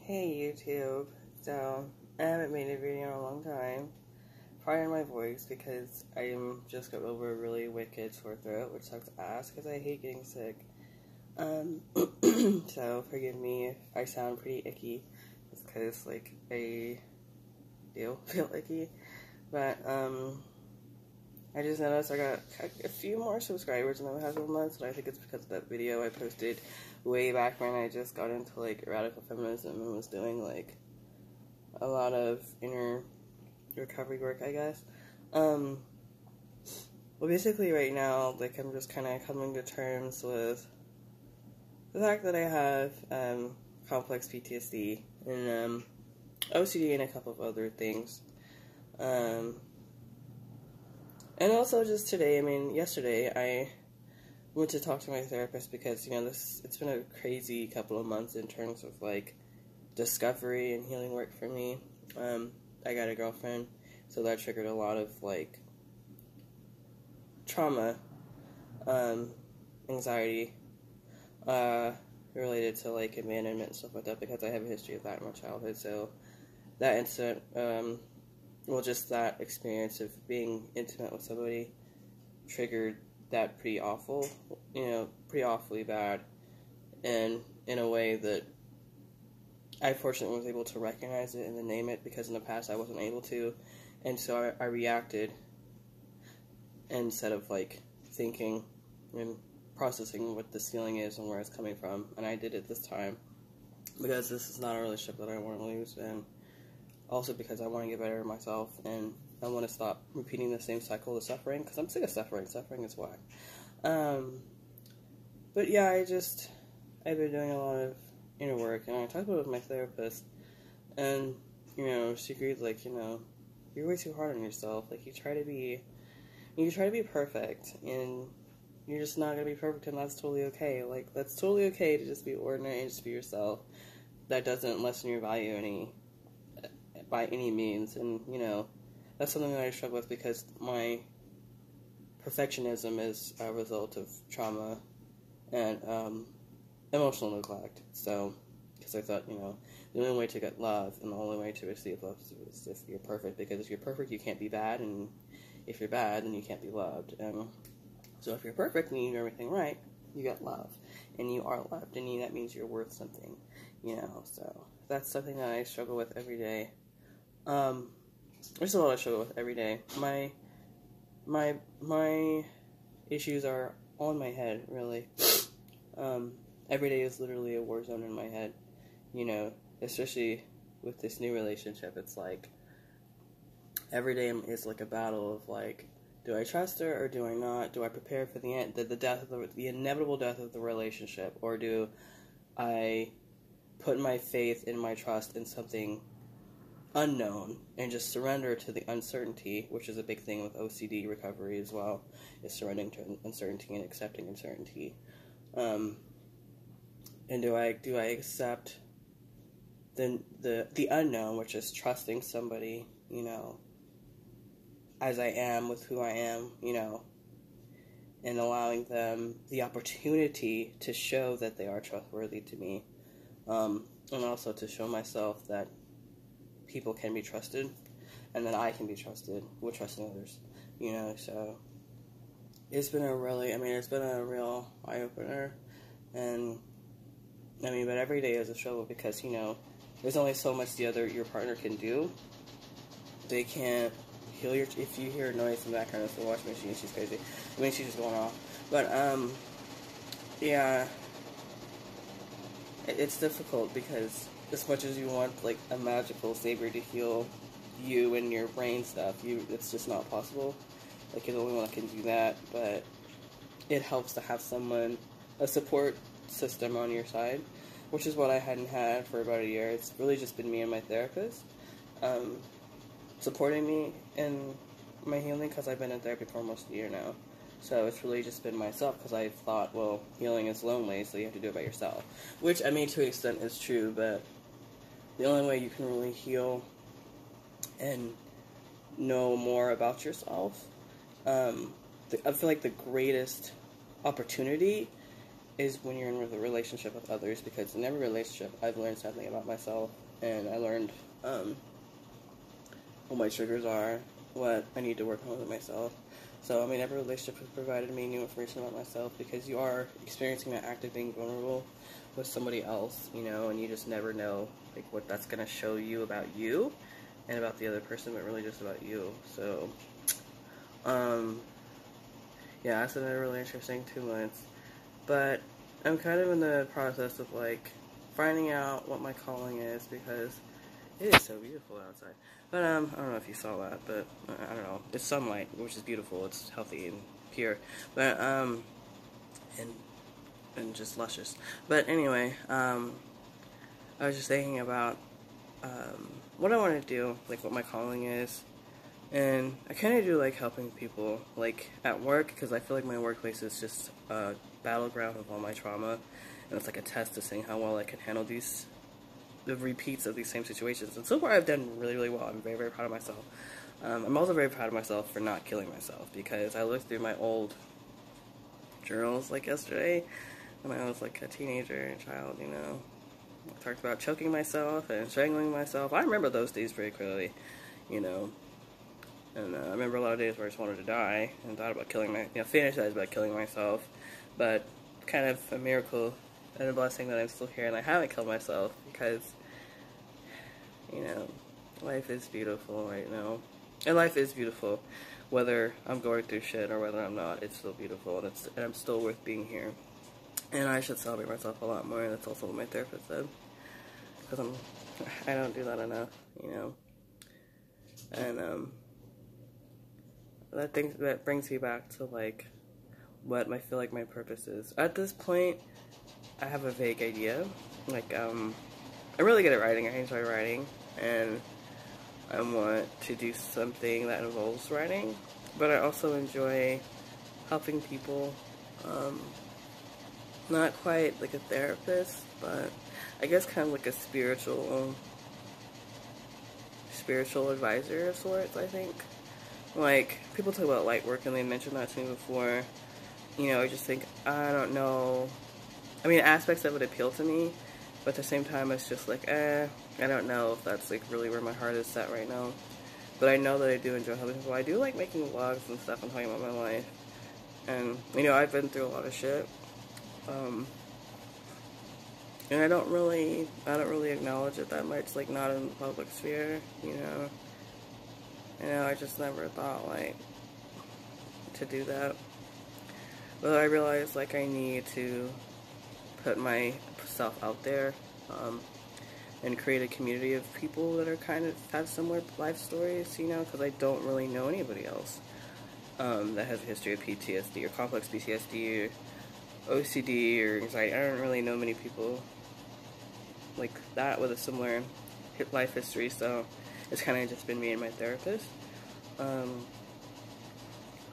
Hey YouTube, so I haven't made a video in a long time. Pardon my voice because I just got over a really wicked sore throat, which sucks ass because I hate getting sick. So forgive me if I sound pretty icky. It's because like I do feel icky, but I just noticed I got a few more subscribers in the past couple months, and I think it's because of that video I posted way back when I just got into like radical feminism and was doing like a lot of inner recovery work, I guess. Well, basically right now, like I'm just kind of coming to terms with the fact that I have complex PTSD and OCD and a couple of other things. And also just today, yesterday, I went to talk to my therapist because, it's been a crazy couple of months in terms of, like, discovery and healing work for me. I got a girlfriend, so that triggered a lot of, like, trauma, anxiety, related to, like, abandonment and stuff like that because I have a history of that in my childhood, so that incident, just that experience of being intimate with somebody triggered that pretty awfully bad, and in a way that I fortunately was able to recognize it and then name it, because in the past I wasn't able to, and so I reacted instead of, like, thinking and processing what this feeling is and where it's coming from, and I did it this time, because this is not a relationship that I want to lose, and also because I want to get better at myself, and I want to stop repeating the same cycle of suffering, because I'm sick of suffering. Suffering is whack. But yeah, I've been doing a lot of inner work, and I talked about it with my therapist, and, she agreed, like, you're way too hard on yourself. Like, you try to be perfect, and you're just not going to be perfect, and that's totally okay. Like, that's totally okay to just be ordinary and just be yourself. That doesn't lessen your value by any means, and, that's something that I struggle with because my perfectionism is a result of trauma and emotional neglect. So, because I thought, the only way to get love and the only way to receive love is if you're perfect, because if you're perfect, you can't be bad, and if you're bad, then you can't be loved. So if you're perfect and you do everything right, you get love, and you are loved, and that means you're worth something, so that's something that I struggle with every day. There's a lot I struggle with every day. My issues are all in my head, really. Every day is literally a war zone in my head, especially with this new relationship. It's like, every day is like a battle of, like, do I trust her or do I not? Do I prepare for the inevitable death of the relationship, or do I put my faith and my trust in something unknown and just surrender to the uncertainty, which is a big thing with OCD recovery as well, is surrendering to uncertainty and accepting uncertainty. And do I accept the unknown, which is trusting somebody, as I am with who I am, and allowing them the opportunity to show that they are trustworthy to me, and also to show myself that people can be trusted, and that I can be trusted with trusting others, so it's been a real eye-opener, and, but every day is a struggle, because, there's only so much your partner can do. They can't heal if you hear a noise in the background, it's the washing machine, she's crazy, she's just going off, but, yeah, it's difficult, because as much as you want, like, a magical savior to heal you and your brain stuff, it's just not possible. Like, you're the only one that can do that, but it helps to have a support system on your side, which is what I hadn't had for about a year. It's really just been me and my therapist, supporting me in my healing, because I've been in therapy for almost a year now. So it's really just been myself, because I thought, well, healing is lonely, so you have to do it by yourself. Which, to an extent is true, but the only way you can really heal and know more about yourself, I feel like the greatest opportunity is when you're in a relationship with others, because in every relationship I've learned something about myself, and I learned what my triggers are, what I need to work on with myself. So, I mean, every relationship has provided me new information about myself, because you are experiencing that act of being vulnerable with somebody else, you know, and you just never know, like, what that's going to show you about you and about the other person, but really just about you. So, yeah, it's been a really interesting 2 months, but I'm kind of in the process of, like, finding out what my calling is, because it is so beautiful outside. But, I don't know if you saw that, but, I don't know. It's sunlight, which is beautiful. It's healthy and pure. But, and just luscious. But anyway, I was just thinking about, what I want to do, like, what my calling is. And I kind of do like helping people, like, at work, because I feel like my workplace is just a battleground of all my trauma. And it's like a test to seeing how well I can handle the repeats of these same situations. And so far I've done really, really well. I'm very, very proud of myself. I'm also very proud of myself for not killing myself, because I looked through my old journals, like, yesterday, when I was, like, a teenager and child, you know. I talked about choking myself and strangling myself. I remember those days very clearly, you know. And I remember a lot of days where I just wanted to die and thought about fantasized about killing myself. But kind of a miracle and a blessing that I'm still here and I haven't killed myself, because, you know, life is beautiful right now. And life is beautiful. Whether I'm going through shit or whether I'm not, it's still beautiful, and I'm still worth being here. And I should celebrate myself a lot more, and that's also what my therapist said. Because I don't do that enough, you know. And, that brings me back to, like, what I feel like my purpose is. At this point, I have a vague idea. Like, I'm really good at writing. I enjoy writing, and I want to do something that involves writing, but I also enjoy helping people. Not quite like a therapist, but I guess kind of like a spiritual advisor of sorts, I think. Like, people talk about light work, and they mentioned that to me before. You know, I just think, I don't know. I mean, aspects of it appeal to me, but at the same time, it's just like, I don't know if that's, like, really where my heart is set right now. But I know that I do enjoy helping people. I do like making vlogs and stuff and talking about my life. And, you know, I've been through a lot of shit. And I don't really acknowledge it that much, like, not in the public sphere, you know. You know, I just never thought, like, to do that. But I realized, like, I need to put myself out there, and create a community of people that are kind of have similar life stories, you know, because I don't really know anybody else that has a history of PTSD or complex PTSD or OCD or anxiety. I don't really know many people like that with a similar life history, so it's kind of just been me and my therapist.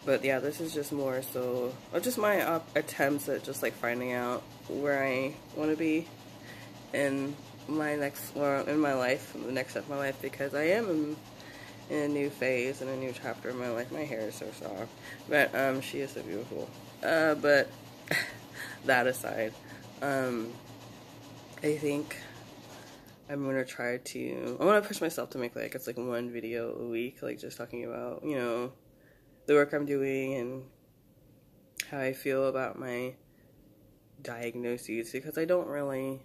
But yeah, this is just more so just my attempts at just, like, finding out where I want to be in my in my life, the next step of my life, because I am in a new phase and a new chapter of my life. My hair is so soft, but she is so beautiful. But that aside, I think I'm gonna I want to push myself to make, like, it's like one video a week, like, just talking about, you know, the work I'm doing and how I feel about my diagnoses, because I don't really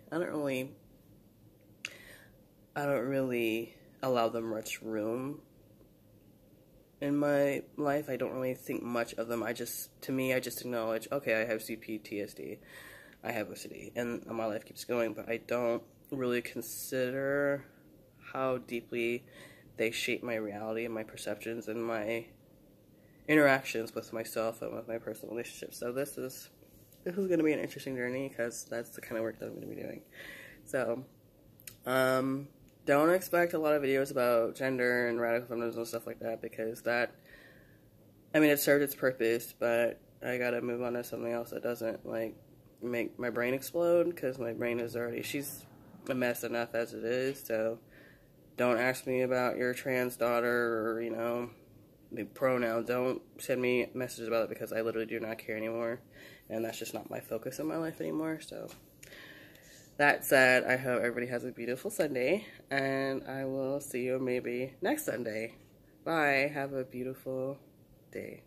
allow them much room in my life. I don't really think much of them. I just acknowledge, okay, I have cptsd, I have OCD, and my life keeps going, but I don't really consider how deeply they shape my reality and my perceptions and my interactions with myself and with my personal relationships. So this is going to be an interesting journey, because that's the kind of work that I'm going to be doing. So, don't expect a lot of videos about gender and radical feminism and stuff like that, because it served its purpose, but I gotta move on to something else that doesn't, like, make my brain explode, because my brain is she's a mess enough as it is. So don't ask me about your trans daughter, or, you know, the pronoun. Don't send me messages about it, because I literally do not care anymore. and that's just not my focus in my life anymore. So that said, I hope everybody has a beautiful Sunday, and I will see you maybe next Sunday. Bye. Have a beautiful day.